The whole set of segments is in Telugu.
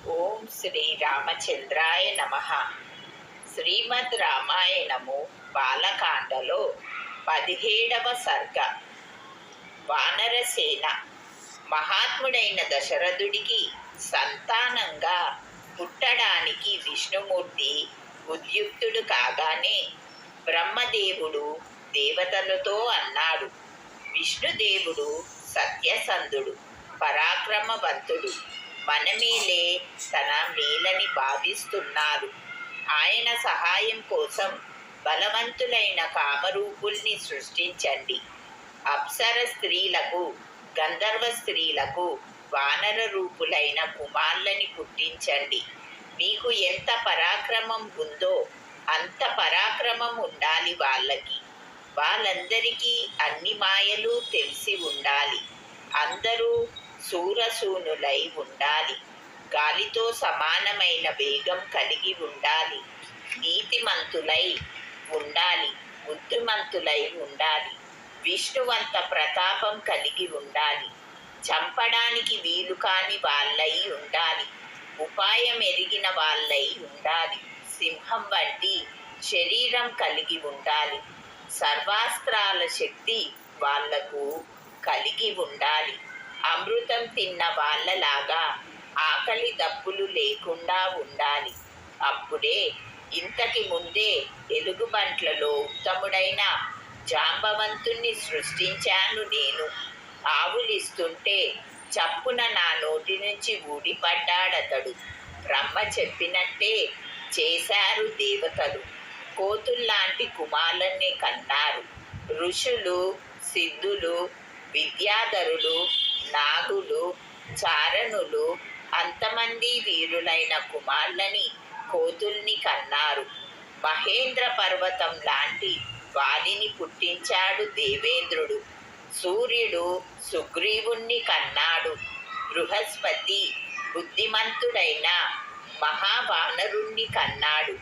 ఓం శ్రీ రామచంద్రాయ నమ. శ్రీమద్ రామాయణము బాలకాండలో 17వ సర్గ. వానరసేన. మహాత్ముడైన దశరథుడికి సంతానంగా పుట్టడానికి విష్ణుమూర్తి ఉద్యుక్తుడు కాగానే బ్రహ్మదేవుడు దేవతలతో అన్నాడు, విష్ణుదేవుడు సత్యసంధుడు, పరాక్రమవంతుడు, మనమేలే తన మేలని భావిస్తున్నారు. ఆయన సహాయం కోసం బలవంతులైన కామరూపుల్ని సృష్టించండి. అప్సర స్త్రీలకు, గంధర్వ స్త్రీలకు వానర రూపులైన కుమార్లని పుట్టించండి. మీకు ఎంత పరాక్రమం ఉందో అంత పరాక్రమం ఉండాలి వాళ్ళకి. వాళ్ళందరికీ అన్ని మాయలు తెలిసి ఉండాలి. అందరూ శూరసూనులై ఉండాలి. గాలితో సమానమైన వేగం కలిగి ఉండాలి. నీతిమంతులై ఉండాలి. బుద్ధిమంతులై ఉండాలి. విష్ణువంత ప్రతాపం కలిగి ఉండాలి. చంపడానికి వీలు కాని వాళ్ళై ఉండాలి. ఉపాయం ఎరిగిన వాళ్ళై ఉండాలి. సింహం వంటి శరీరం కలిగి ఉండాలి. సర్వాస్త్రాల శక్తి వాళ్లకు కలిగి ఉండాలి. అమృతం తిన్న వాళ్ళలాగా ఆకలి దప్పులు లేకుండా ఉండాలి. అప్పుడే ఇంతకి ముందే ఎలుగుబంట్లలో ఉత్తముడైన జాంబవంతుణ్ణి సృష్టించాను నేను. ఆవులిస్తుంటే చప్పున నా నోటి నుంచి ఊడిపడ్డాడతడు. బ్రహ్మ చెప్పినట్టే చేశారు దేవతలు. కోతుల్లాంటి కుమారుల్ని కన్నారు. ఋషులు, సిద్ధులు, విద్యాధరులు, నాగులు, చారణులు అంతమంది వీరులైన కుమారులని కోతుల్ని కన్నారు. మహేంద్ర పర్వతం లాంటి వారిని పుట్టించాడు దేవేంద్రుడు. సూర్యుడు సుగ్రీవుణ్ణి కన్నాడు. బృహస్పతి బుద్ధిమంతుడైన మహావానరుణ్ణి కన్నాడు.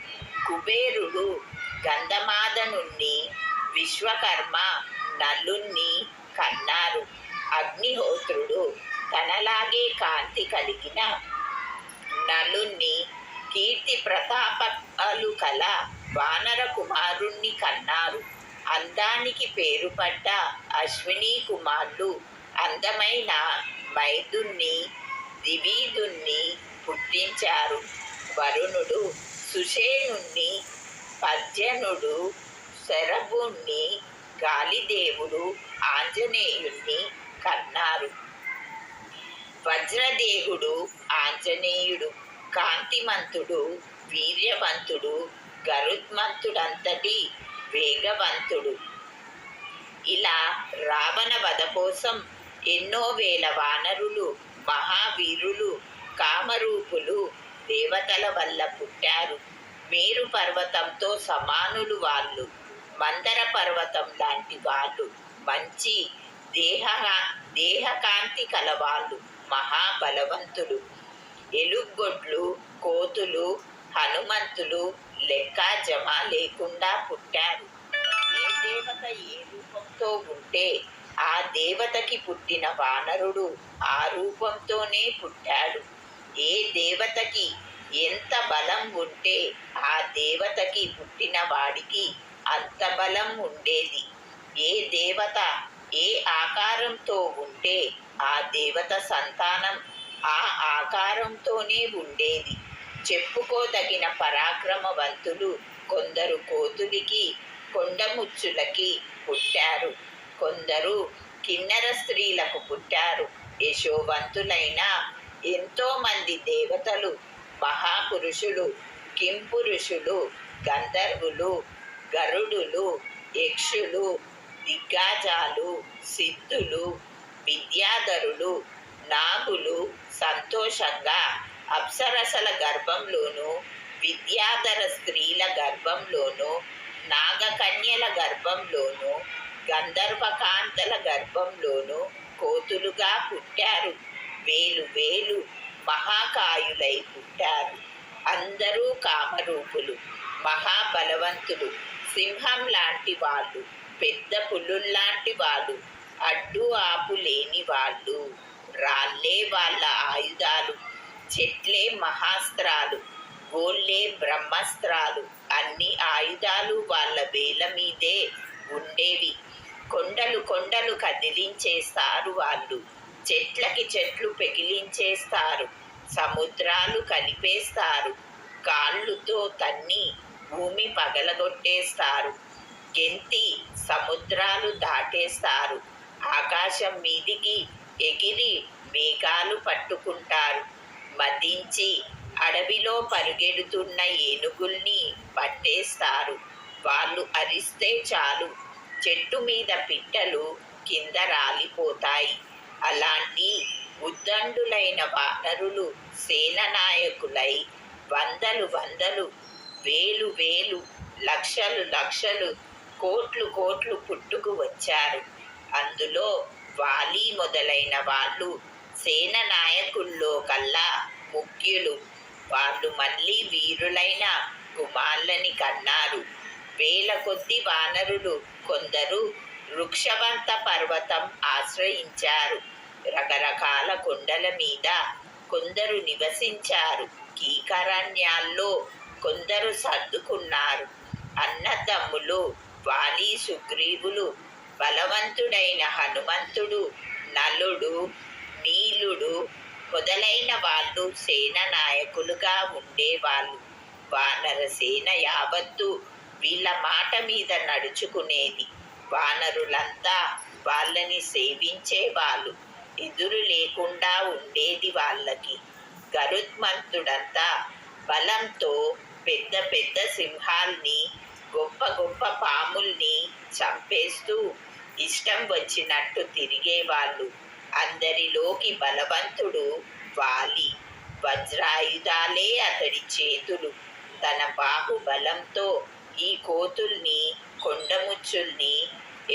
కుబేరుడు గంధమాదనుణ్ణి, విశ్వకర్మ నలుణ్ణి కన్నారు. అగ్నిహోత్రుడు తనలాగే కాంతి కలిగిన నలుణ్ణి, కీర్తి ప్రతాపాలు కల వానర కుమారుణ్ణి కన్నారు. అందానికి పేరుపడ్డ అశ్విని కుమారులు అందమైన మైదుణ్ణి, దివీదుణ్ణి పుట్టించారు. వరుణుడు సుషేణుణ్ణి, పర్జనుడు శరభుణ్ణి, గాలిదేవుడు ఆంజనేయుణ్ణి కన్నారు. వజ్రదేవుడు ఆంజనేయుడు కాంతిమంతుడు, వీర్యవంతుడు, గరుత్మంతుడంతటి వేగవంతుడు. ఇలా రావణ వధ కోసం ఎన్నో వేల వానరులు, మహావీరులు, కామరూపులు దేవతల వల్ల పుట్టారు. మేరు పర్వతంతో సమానులు వాళ్ళు. మందర పర్వతం లాంటి వాళ్ళు. మంచి దేహకాంతి కలవాళ్ళు, మహాబలవంతులు. ఎలుగొడ్లు, కోతులు, హనుమంతులు లెక్క జమ లేకుండా పుట్టారు. ఏ దేవత ఏ రూపంతో ఉంటే ఆ దేవతకి పుట్టిన వానరుడు ఆ రూపంతోనే పుట్టాడు. ఏ దేవతకి ఎంత బలం ఉంటే ఆ దేవతకి పుట్టిన వాడికి అంత బలం ఉండేది. ఏ దేవత ఏ ఆకారంతో ఉంటే ఆ దేవత సంతానం ఆ ఆకారంతోనే ఉండేది. చెప్పుకోదగిన పరాక్రమవంతులు కొందరు కోతులికి, కొండముచ్చులకి పుట్టారు. కొందరు కిన్నెర స్త్రీలకు పుట్టారు. యశోవంతులైన ఎంతో మంది దేవతలు, మహాపురుషులు, కింపురుషులు, గంధర్వులు, గరుడులు, యక్షులు, దిగ్గజాలు, సిద్ధులు, విద్యాధరులు, నాగులు సంతోషంగా అప్సరసల గర్భంలోనూ, విద్యాధర స్త్రీల గర్భంలోనూ, నాగకన్యల గర్భంలోనూ, గంధర్వకాంతల గర్భంలోనూ కోతులుగా పుట్టారు. వేలు వేలు మహాకాయులై పుట్టారు. అందరూ కామరూపులు, మహాబలవంతులు. సింహం లాంటి వాళ్ళు, పెద్ద పులుల్లాంటి వాళ్ళు, అడ్డు ఆపు లేని వాళ్ళు. రాళ్ళే వాళ్ళ ఆయుధాలు. చెట్లే మహాస్త్రాలు, గోళ్ళే బ్రహ్మస్త్రాలు. అన్ని ఆయుధాలు వాళ్ళ వేల మీదే ఉండేవి. కొండలు కొండలు కదిలించేస్తారు వాళ్ళు, చెట్లకి చెట్లు పెకిలించేస్తారు, సముద్రాలు కలిపేస్తారు, కాళ్ళుతో తన్ని భూమి పగలగొట్టేస్తారు, గెంతి సముద్రాలు దాటేస్తారు, ఆకాశం మీదికి ఎగిరి మేఘాలు పట్టుకుంటారు, మదించి అడవిలో పరుగెడుతున్న ఏనుగుల్ని పట్టేస్తారు. వాళ్ళు అరిస్తే చాలు, చెట్టు మీద పిట్టలు కింద రాలిపోతాయి. అలాంటి ఉద్దండులైన వానరులు సేననాయకులై వందలు వందలు, వేలు వేలు, లక్షలు లక్షలు, కోట్లు కోట్లు పుట్టుకు వచ్చారు. అందులో వాలి మొదలైన వాళ్ళు సేన నాయకుల్లో కల్లా ముఖ్యులు. వాళ్ళు మళ్ళీ వీరులైన కుమార్లని కన్నారు. వేల కొద్ది వానరులు కొందరు వృక్షవంత పర్వతం ఆశ్రయించారు. రకరకాల కొండల మీద కొందరు నివసించారు. కీకరణ్యాల్లో కొందరు సర్దుకున్నారు. అన్నదమ్ములు వాలి సుగ్రీవులు, బలవంతుడైన హనుమంతుడు, నలుడు, నీలుడు మొదలైన వాళ్ళు సేన నాయకులుగా ఉండేవాళ్ళు. వానర సేన యావత్తు వీళ్ళ మాట మీద నడుచుకునేది. వానరులంతా వాళ్ళని సేవించేవాళ్ళు. ఎదురు లేకుండా ఉండేది వాళ్ళకి. గరుత్మంతుడంతా బలంతో పెద్ద పెద్ద సింహాల్ని, గొప్ప గొప్ప పాముల్ని చంపేస్తూ ఇష్టం వచ్చినట్టు తిరిగేవాళ్ళు. అందరిలోకి బలవంతుడు వాలి. వజ్రాయుధాలే అతడి చేతులు. తన బాహుబలంతో ఈ కోతుల్ని, కొండముచ్చుల్ని,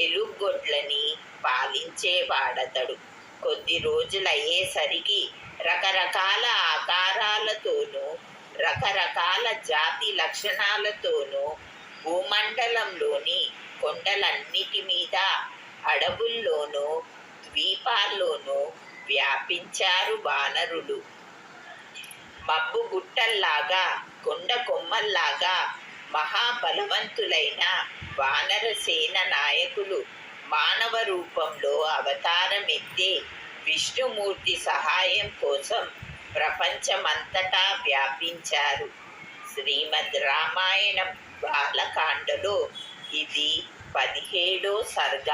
ఎలుగొడ్లని పాలించేవాడతడు. కొద్ది రోజులయ్యేసరికి రకరకాల ఆకారాలతోనూ, రకరకాల జాతి లక్షణాలతోనూ భూమండలంలోని కొండలన్నిటి మీద, అడవుల్లోనూ, ద్వీపాల్లోనూ వ్యాపించారు వానరులు. మబ్బు గుట్టల్లాగా, కొండ కొమ్మల్లాగా మహాబలవంతులైన వానర సేన నాయకులు మానవ రూపంలో అవతారమెత్తే విష్ణుమూర్తి సహాయం కోసం ప్రపంచమంతటా వ్యాపించారు. శ్రీమద్ రామాయణం బాలకాండలో ఇది 17వ సర్గ.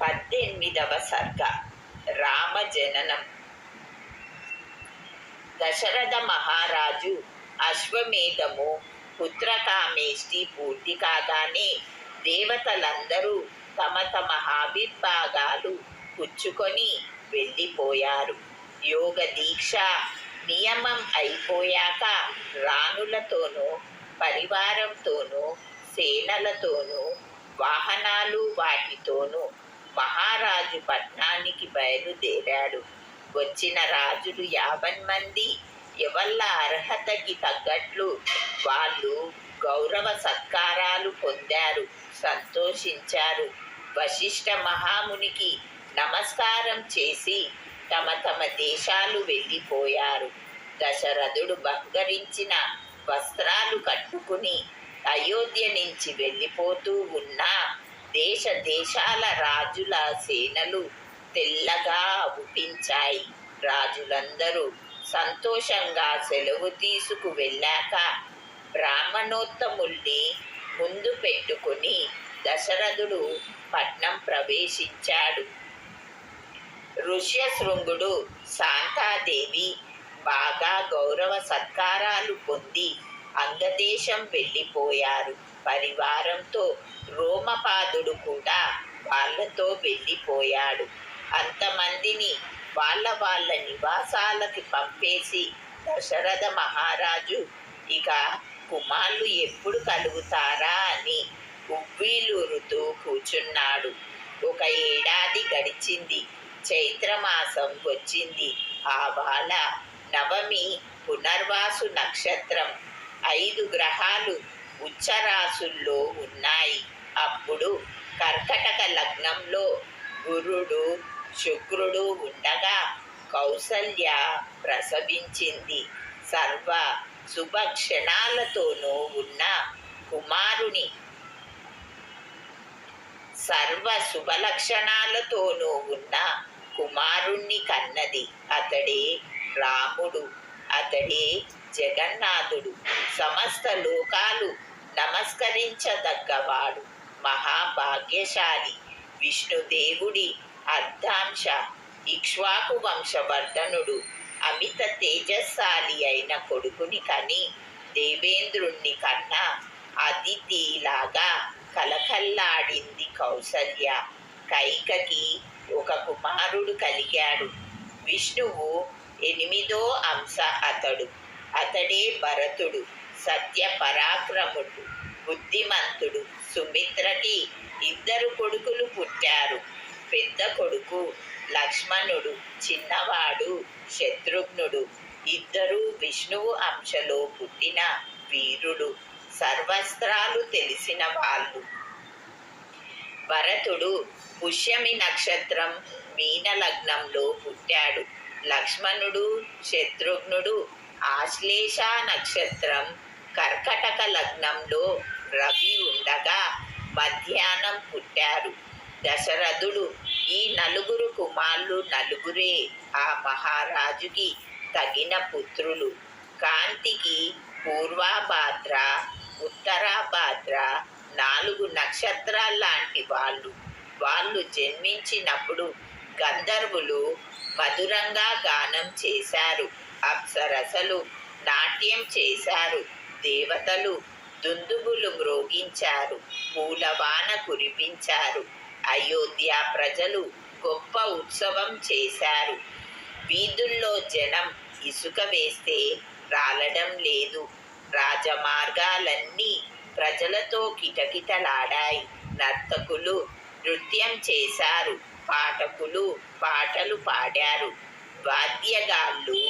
18వ సర్గ రామ జననం. దశరథ మహారాజు అశ్వమేధము, పుత్రకామేష్టి పూర్తి కాగానే దేవతలందరూ తమ తమ ఆవిర్భాగాలు పుచ్చుకొని వెళ్ళిపోయారు. యోగ దీక్ష నియమం అయిపోయాక రాణులతోనూ, పరివారంతోనూ, సేనలతోనూ, వాహనాలు వాటితోనూ మహారాజు పట్నానికి బయలుదేరాడు. వచ్చిన రాజులు 50 మంది ఎవళ్ళ అర్హతకి తగ్గట్లు వాళ్ళు గౌరవ సత్కారాలు పొందారు, సంతోషించారు. వశిష్ఠ మహామునికి నమస్కారం చేసి తమ తమ దేశాలు వెళ్ళిపోయారు. దశరథుడు బహుకరించిన వస్త్రాలు కట్టుకుని అయోధ్య నుంచి వెళ్ళిపోతూ ఉన్న దేశ దేశాల రాజుల సేనలు తెల్లగా అగుపించాయి. రాజులందరూ సంతోషంగా సెలవు తీసుకు వెళ్ళాక బ్రాహ్మణోత్తముల్ని ముందు పెట్టుకుని దశరథుడు పట్నం ప్రవేశించాడు. ఋష్యశృంగుడు, శాంతాదేవి బాగా గౌరవ సత్కారాలు పొంది అంగదేశం వెళ్ళిపోయారు. పరివారంతో రోమపాదుడు కూడా వాళ్ళతో వెళ్ళిపోయాడు. అంతమందిని వాళ్ళ వాళ్ళ నివాసాలకి పంపేసి దశరథ మహారాజు ఇక కుమారులు ఎప్పుడు కలుగుతారా అని ఉవ్విళ్ళూరుతూ కూర్చున్నాడు. 1 ఏడాది గడిచింది. చైత్రమాసం వచ్చింది. ఆవాల నవమి పునర్వాసు నక్షత్రం. 5 గ్రహాలు ఉచ్చరాశుల్లో ఉన్నాయి. అప్పుడు కర్కటక లగ్నంలో గురుడు, శుక్రుడు ఉండగా కౌసల్య ప్రసవించింది. సర్వ శుభక్షణాలతోనూ ఉన్న కుమారుని సర్వ శుభలక్షణాలతోనూ ఉన్న కుమారుణ్ణి కన్నది. అతడే రాముడు, అతడే జగన్నాథుడు. సమస్త లోకాలు నమస్కరించదగ్గవాడు, మహాభాగ్యశాలి. విష్ణుదేవుడి అర్ధాంశ, ఇక్ష్వాకు వంశవర్ధనుడు. అమిత తేజస్శాలి అయిన కొడుకుని కని దేవేంద్రుణ్ణి కన్నా అదితిలాగా కలకల్లాడింది కౌసల్య. కైకకి ఒక కుమారుడు కలిగాడు. విష్ణువు 8వ అంశ అతడు. అతడే భరతుడు. సత్య పరాక్రముడు, బుద్ధిమంతుడు. సుమిత్రకి 2 కొడుకులు పుట్టారు. పెద్ద కొడుకు లక్ష్మణుడు, చిన్నవాడు శత్రుఘ్నుడు. ఇద్దరూ విష్ణువు అంశలో పుట్టిన వీరుడు, సర్వస్త్రాలు తెలిసిన వాళ్ళు. భరతుడు పుష్యమి నక్షత్రం మీన లగ్నంలో పుట్టాడు. లక్ష్మణుడు శత్రుఘ్నుడు ఆశ్లేష నక్షత్రం కర్కటక లగ్నంలో రవి ఉండగా మధ్యాహ్నం పుట్టారు. దశరథుడు ఈ 4 కుమారులు నలుగురే ఆ మహారాజుకి తగిన పుత్రులు. కాంతికి పూర్వాభాద్ర, ఉత్తరాభాద్ర 4 నక్షత్రాల్లాంటి వాళ్ళు జన్మించినప్పుడు గంధర్వులు మధురంగా గానం చేశారు. అప్సరసలు నాట్యం చేశారు. దేవతలు దుందుబులు మ్రోగించారు. పూలవాన కురిపించారు. అయోధ్య ప్రజలు గొప్ప ఉత్సవం చేశారు. వీధుల్లో జనం ఇసుక వేస్తే రాలడం లేదు. రాజమార్గాలన్నీ ప్రజలతో కిటకిటలాడాయి. నర్తకులు నృత్యం చేశారు. పాఠకులు పాటలు పాడారు. వాద్యగాళ్ళు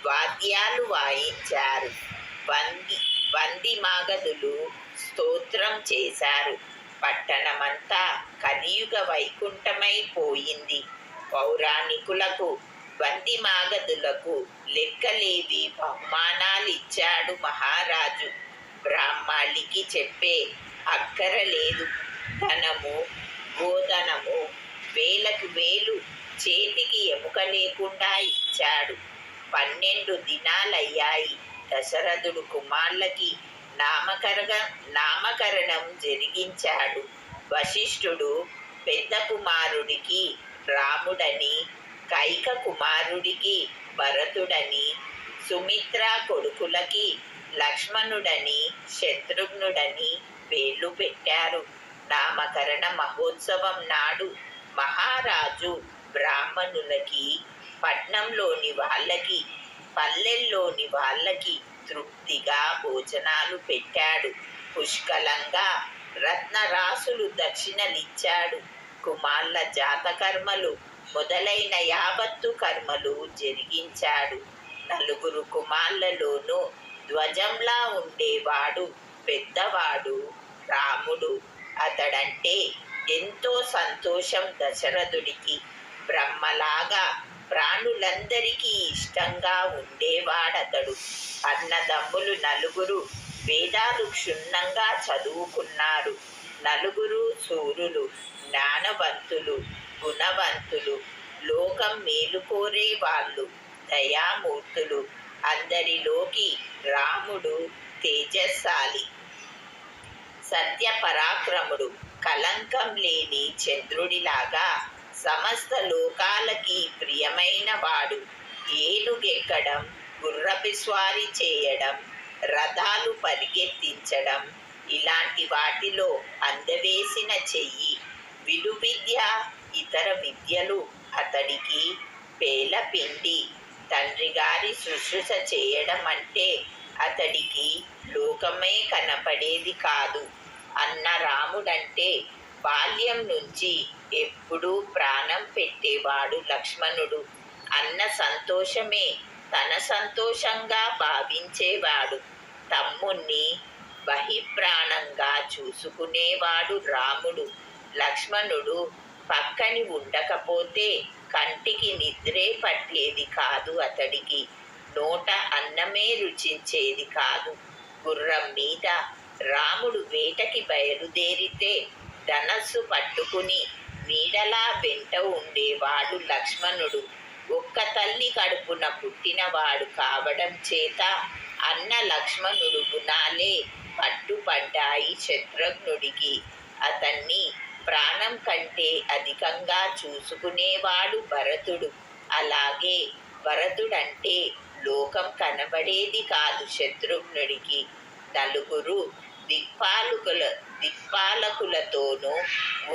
వాద్యాలు వాయించారు. వంది మాగదులు స్తోత్రం చేశారు. పట్టణమంతా కలియుగ వైకుంఠమైపోయింది. పౌరాణికులకు, వంది మాగదులకు లెక్కలేవి బహుమానాలిచ్చాడు మహారాజు. బ్రాహ్మణికి చెప్పే అక్కర లేదు. ధనము, గోధనము వేలకు వేలు చేతికి ఎముక లేకుండా ఇచ్చాడు. 12 దినాలయ్యాయి. దశరథుడు కుమార్లకి నామకరణం జరిగించాడు. వశిష్ఠుడు పెద్ద కుమారుడికి రాముడని, కైక కుమారుడికి భరతుడని, సుమిత్ర కొడుకులకి లక్ష్మణుడని, శత్రుఘ్నుడని పేర్లు పెట్టారు. నామకరణ మహోత్సవం నాడు మహారాజు బ్రాహ్మణులకి, పట్నంలోని వాళ్ళకి, పల్లెల్లోని వాళ్ళకి తృప్తిగా భోజనాలు పెట్టాడు. పుష్కలంగా రత్నరాసులు దక్షిణలిచ్చాడు. కుమార్ల జాతకర్మలు మొదలైన యావత్తు కర్మలు జరిగించాడు. 4 కుమార్లలోనూ ధ్వజంలా ఉండేవాడు పెద్దవాడు రాముడు. అతడంటే ఎంతో సంతోషం దశరథుడికి. బ్రహ్మలాగా ప్రాణులందరికీ ఇష్టంగా ఉండేవాడతడు. అన్నదమ్ములు 4 వేదాలు క్షుణ్ణంగా చదువుకున్నారు. 4 శూరులు, జ్ఞానవంతులు, గుణవంతులు, లోకం మేలుకోరే వాళ్ళు, దయామూర్తులు. అందరిలోకి రాముడు తేజస్శాలి, సత్య పరాక్రముడు, కలంకం లేని చంద్రుడిలాగా సమస్త లోకాలకి ప్రియమైన వాడు. ఏనుగెక్కడం, గుర్రపు స్వారీ చేయడం, రథాలు పరిగెత్తించడం ఇలాంటి వాటిలో అందవేసిన చెయ్యి. విలువిద్య, ఇతర విద్యలు అతడికి పేలపిండి. తండ్రి గారి శుశ్రూష చేయడం అంటే అతడికి లోకమే కనపడేది కాదు. అన్న రాముడంటే బాల్యం నుంచి ఎప్పుడూ ప్రాణం పెట్టేవాడు లక్ష్మణుడు. అన్న సంతోషమే తన సంతోషంగా భావించేవాడు. తమ్ముణ్ణి బహిప్రాణంగా చూసుకునేవాడు రాముడు. లక్ష్మణుడు పక్కని ఉండకపోతే కంటికి నిద్రే పట్టేది కాదు అతడికి. నోట అన్నమే రుచించేది కాదు. గుర్రం మీద రాముడు వేటకి బయలుదేరితే ధనస్సు పట్టుకుని నీడలా వెంట ఉండేవాడు లక్ష్మణుడు. ఒక్క తల్లి కడుపున పుట్టినవాడు కావడం చేత అన్న లక్ష్మణుడు గుణాలే పట్టుపడ్డాయి శత్రుఘ్నుడికి. అతన్ని ప్రాణం కంటే అధికంగా చూసుకునేవాడు భరతుడు. అలాగే భరతుడంటే లోకం కనబడేది కాదు శత్రుఘ్నుడికి. నలుగురు దిక్పాలకులతోనూ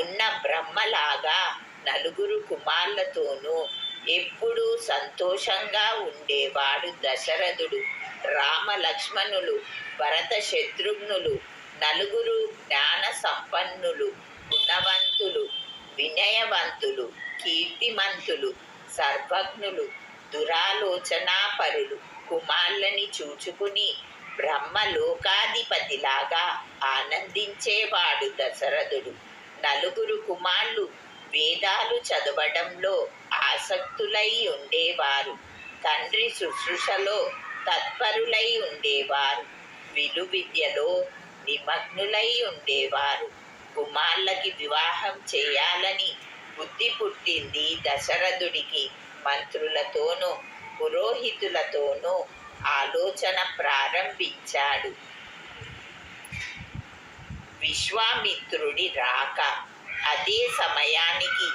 ఉన్న బ్రహ్మలాగా నలుగురు కుమార్లతోనూ ఎప్పుడూ సంతోషంగా ఉండేవాడు దశరథుడు. రామ లక్ష్మణులు, భరత శత్రుఘ్నులు నలుగురు జ్ఞాన సంపన్నులు, గుణవంతులు, వినయవంతులు, కీర్తిమంతులు, సర్వజ్ఞులు, దురాలోచనాపరులు కుమార్లని చూచుకుని బ్రహ్మలోకాధిపతిలాగా ఆనందించేవాడు దశరథుడు. నలుగురు కుమార్లు వేదాలు చదవడంలో ఆసక్తులై ఉండేవారు. తండ్రి శుశ్రూషలో తత్పరులై ఉండేవారు. విలువిద్యలో నిమగ్నులై ఉండేవారు. కుమార్లకి వివాహం చేయాలని బుద్ధి పుట్టింది దశరథుడికి. మంత్రులతోనూ పురోహితులతోనూ ఆలోచన ప్రారంభించాడు. విశ్వామిత్రుడి రాక. అదే సమయానికి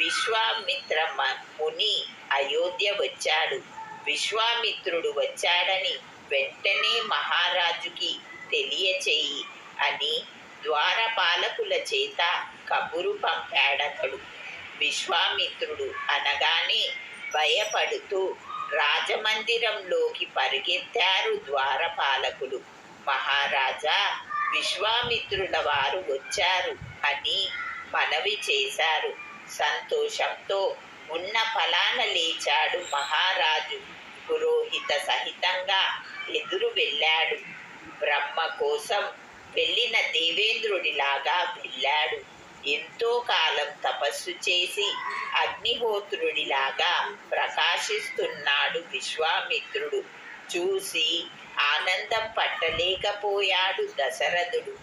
విశ్వామిత్ర ముని అయోధ్య వచ్చాడు. విశ్వామిత్రుడు వచ్చాడని వెంటనే మహారాజుకి తెలియచేయి అని ద్వారపాలకుల చేత కబురు పంపాడతడు. విశ్వామిత్రుడు అనగానే భయపడుతూ రాజమందిరంలోకి పరిగెత్తారు ద్వారపాలకులు. మహారాజా, విశ్వామిత్రుల వారు వచ్చారు అని మనవి చేశారు. సంతోషంతో ఉన్న ఫలాన లేచాడు మహారాజు. పురోహిత సహితంగా ఎదురు వెళ్ళాడు. బ్రహ్మ కోసం వెళ్ళిన దేవేంద్రుడిలాగా వెళ్ళాడు. ఎంతో కాలం తపస్సు చేసి అగ్నిహోత్రుడిలాగా ప్రకాశిస్తున్నాడు విశ్వామిత్రుడు. చూసి ఆనందం పట్టలేకపోయాడు దశరథుడు.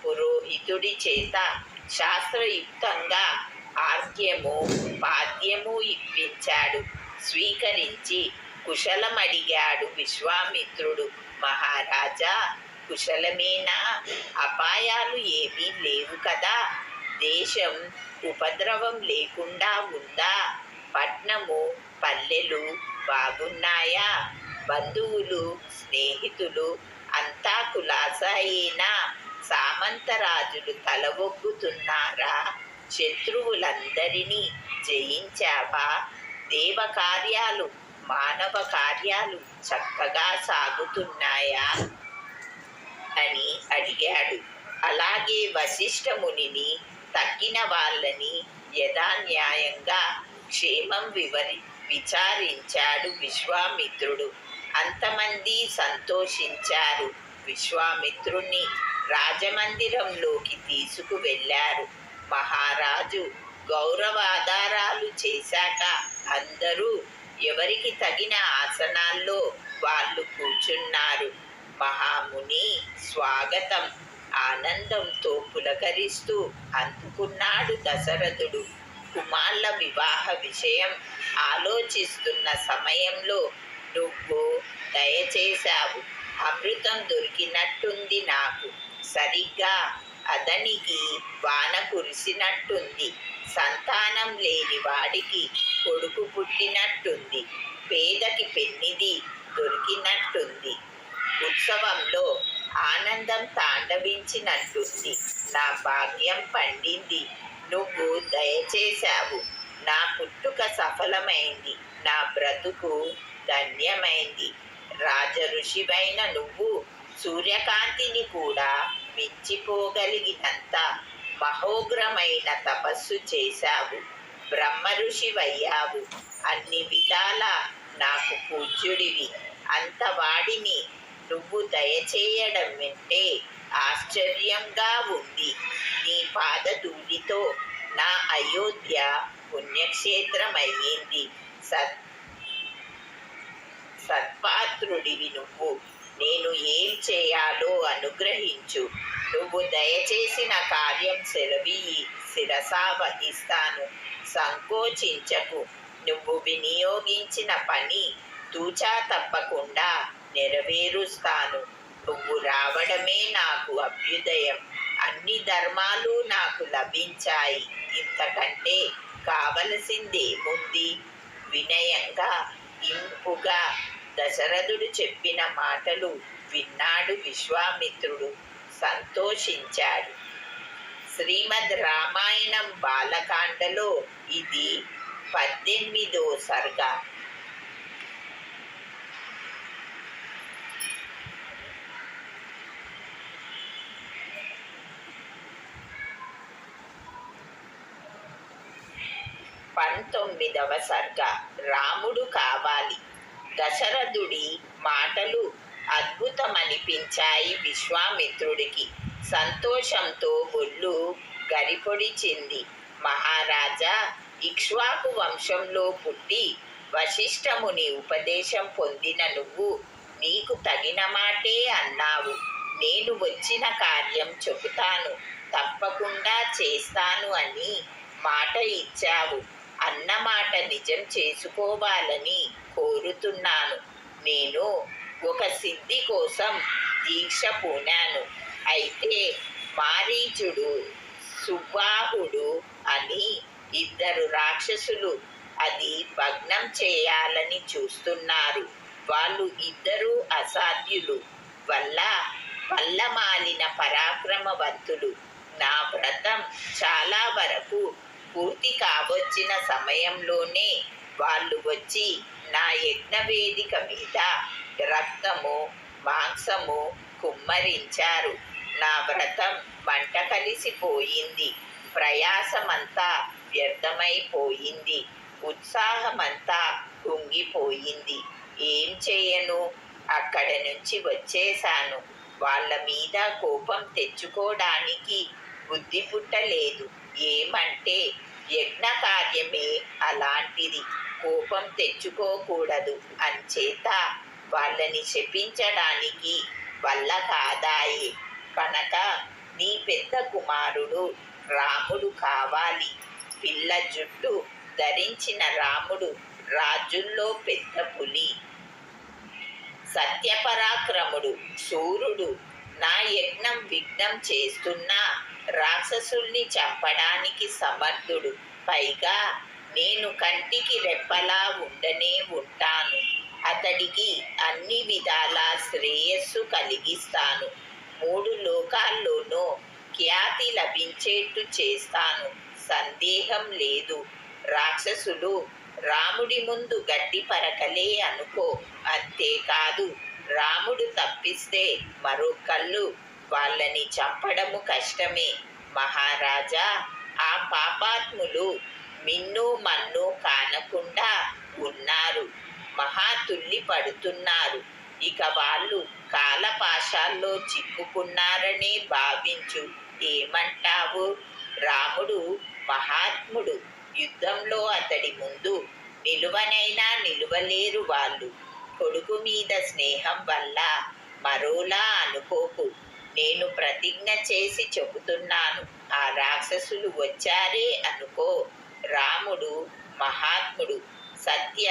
పురోహితుడి చేత శాస్త్రయుక్తంగా ఆర్ఘ్యము పాద్యము ఇప్పించాడు. స్వీకరించి కుశలమడిగాడు విశ్వామిత్రుడు. మహారాజా, కుశలమేనా? అపాయాలు ఏమీ లేవు కదా? దేశం ఉపద్రవం లేకుండా ఉందా? పట్నము పల్లెలు బాగున్నాయా? బంధువులు స్నేహితులు అంతా కులాసాయేనా? సామంతరాజులు తలవొగ్గుతున్నారా? శత్రువులందరినీ జయించావా? దేవకార్యాలు మానవ కార్యాలు చక్కగా సాగుతున్నాయా అని అడిగాడు. అలాగే వశిష్ఠ మునిని, తక్కిన వాళ్ళని యథాన్యాయంగా క్షేమం విచారించాడు విశ్వామిత్రుడు. అంతమంది సంతోషించారు. విశ్వామిత్రుణ్ణి రాజమందిరంలోకి తీసుకువెళ్ళారు. మహారాజు గౌరవాధారాలు చేశాక అందరూ ఎవరికి తగిన ఆసనాల్లో వాళ్ళు కూర్చున్నారు. మహాముని స్వాగతం ఆనందంతో పులకరిస్తూ అందుకున్నాడు దశరథుడు. కుమార్ల వివాహ విషయం ఆలోచిస్తున్న సమయంలో నువ్వు దయచేశావు. అమృతం దొరికినట్టుంది నాకు. సరిగ్గా అతనికి వాన కురిసినట్టుంది. సంతానం లేని వాడికి కొడుకు పుట్టినట్టుంది. పేదకి పెన్నిది దొరికినట్టుంది. ఉత్సవంలో ఆనందం తాండవించినట్టుంది. నా భాగ్యం పండింది. నువ్వు దయచేశావు. నా పుట్టుక సఫలమైంది. నా బ్రతుకు ధన్యమైంది. రాజ ఋషివైన నువ్వు సూర్యకాంతిని కూడా మించిపోగలిగినంత మహోగ్రమైన తపస్సు చేశావు. బ్రహ్మ ఋషివయ్యావు. అన్ని విధాల నాకు పూజ్యుడివి. అంతవాడిని నువ్వు దయచేయడం వింటే ఆశ్చర్యంగా ఉంది. నీ పాదధూళితో నా అయోధ్య పుణ్యక్షేత్రమయ్యింది. సత్పాత్రుడివి నువ్వు. నేను ఏం చేయాలో అనుగ్రహించు. నువ్వు దయచేసిన కార్యం సెలవియ్యి, శిరసా వహిస్తాను. సంకోచించకు. నువ్వు వినియోగించిన పని తూచా తప్పకుండా నెరవేరుస్తాను. నువ్వు రావడమే నాకు అభ్యుదయం. అన్ని ధర్మాలు నాకు లభించాయి. ఇంతకంటే కావలసిందేముంది? వినయంగా, ఇంపుగా దశరథుడు చెప్పిన మాటలు విన్నాడు విశ్వామిత్రుడు. సంతోషించాడు. శ్రీమద్ రామాయణం బాలకాండలో ఇది 18వ సర్గ. పంతొమ్మిదవ సర్గ. రాముడు కావాలి. దశరథుడి మాటలు అద్భుతమనిపించాయి విశ్వామిత్రుడికి. సంతోషంతో ఒళ్ళు గరిపొడిచింది. మహారాజా, ఇక్ష్వాకు వంశంలో పుట్టి వశిష్ఠముని ఉపదేశం పొందిన నువ్వు నీకు తగిన మాటే అన్నావు. నేను వచ్చిన కార్యం చెబుతాను, తప్పకుండా చేస్తాను అని మాట ఇచ్చావు. అన్నమాట నిజం చేసుకోవాలని కోరుతున్నాను. నేను ఒక సిద్ధి కోసం దీక్ష పూనాను. అయితే మారీచుడు, సుబాహుడు అని 2 రాక్షసులు అది భగ్నం చేయాలని చూస్తున్నారు. వాళ్ళు 2 అసాధ్యులు. వల్ల మాలిన పరాక్రమవంతులు. నా వ్రతం చాలా వరకు పూర్తి కావచ్చిన సమయంలోనే వాళ్ళు వచ్చి నా యజ్ఞవేదిక మీద రక్తము, మాంసము కుమ్మరించారు. నా వ్రతం మంట కలిసిపోయింది. ప్రయాసమంతా వ్యర్థమైపోయింది. ఉత్సాహమంతా కుంగిపోయింది. ఏం చేయను? అక్కడ నుంచి వచ్చేశాను. వాళ్ళ మీద కోపం తెచ్చుకోవడానికి బుద్ధి పుట్టలేదు. ఏమంటే యజ్ఞ కార్యమే అలాంటిది. కోపం తెచ్చుకోకూడదు. అంచేత వాళ్ళని శపించడానికి వల్ల కాదాయి. కనుక నీ పెద్ద కుమారుడు రాముడు కావాలి. పిల్ల జుట్టు ధరించిన రాముడు రాజుల్లో పెద్ద పులి. సత్యపరాక్రముడు, శూరుడు. నా యజ్ఞం విఘ్నం చేస్తున్నా రాక్షసుల్ని చంపడానికి సమర్థుడు. పైగా నేను కంటికి రెప్పలా ఉండనే ఉంటాను. అతడికి అన్ని విధాలా శ్రేయస్సు కలిగిస్తాను. 3 లోకాల్లోనూ ఖ్యాతి లభించేట్టు చేస్తాను. సందేహం లేదు. రాక్షసులు రాముడి ముందు గడ్డి పరకలే అనుకో. అంతేకాదు, రాముడు తప్పిస్తే మరొకళ్ళు వాళ్ళని చంపడము కష్టమే. మహారాజా, ఆ పాపాత్ములు మిన్ను మన్ను కానకుండా ఉన్నారు. మహాతుల్లి పడుతున్నారు. ఇక వాళ్ళు కాలపాశాల్లో చిక్కుకున్నారనే భావించు. ఏమంటావు? రాముడు మహాత్ముడు. యుద్ధంలో అతడి ముందు నిలువనైనా నిలువలేరు వాళ్ళు. కొడుకు మీద స్నేహం వల్ల మరోలా అనుకోకు. నేను ప్రతిజ్ఞ చేసి చెబుతున్నాను. ఆ రాక్షసులు వచ్చారే అనుకో. రాముడు మహాత్ముడు, సత్య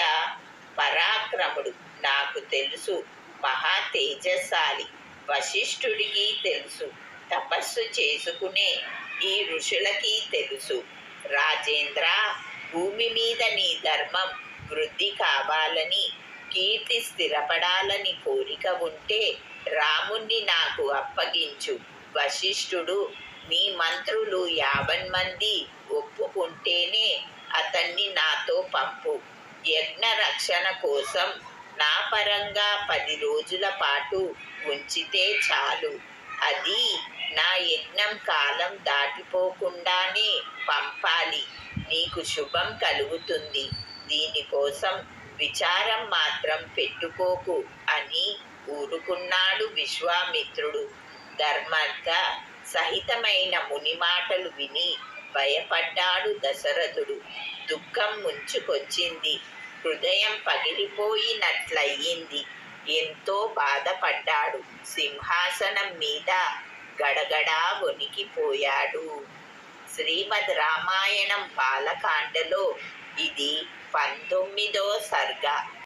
పరాక్రముడు. నాకు తెలుసు. మహా తేజశాలి. వశిష్ఠుడికి తెలుసు. తపస్సు చేసుకునే ఈ ఋషులకి తెలుసు. రాజేంద్ర, భూమి మీద నీ ధర్మం వృద్ధి కావాలని, కీర్తి స్థిరపడాలని కోరిక ఉంటే రాముణ్ణి నాకు అప్పగించు. వశిష్ఠుడు, నీ మంత్రులు 50 మంది ఒప్పుకుంటేనే అతన్ని నాతో పంపు. యజ్ఞ రక్షణ కోసం నా పరంగా 10 రోజుల పాటు ఉంచితే చాలు. అది నా యజ్ఞం కాలం దాటిపోకుండానే పంపాలి. నీకు శుభం కలుగుతుంది. దీనికోసం విచారం మాత్రం పెట్టుకోకు అని ఊరుకున్నాడు విశ్వామిత్రుడు. ధర్మర్ధ సహితమైన ముని మాటలు విని భయపడ్డాడు దశరథుడు. దుఃఖం ముంచుకొచ్చింది. హృదయం పగిలిపోయినట్లయింది. ఎంతో బాధపడ్డాడు. సింహాసనం మీద గడగడా వణికిపోయాడు. శ్రీమద్ రామాయణం బాలకాండలో ఇది 19వ సర్గ.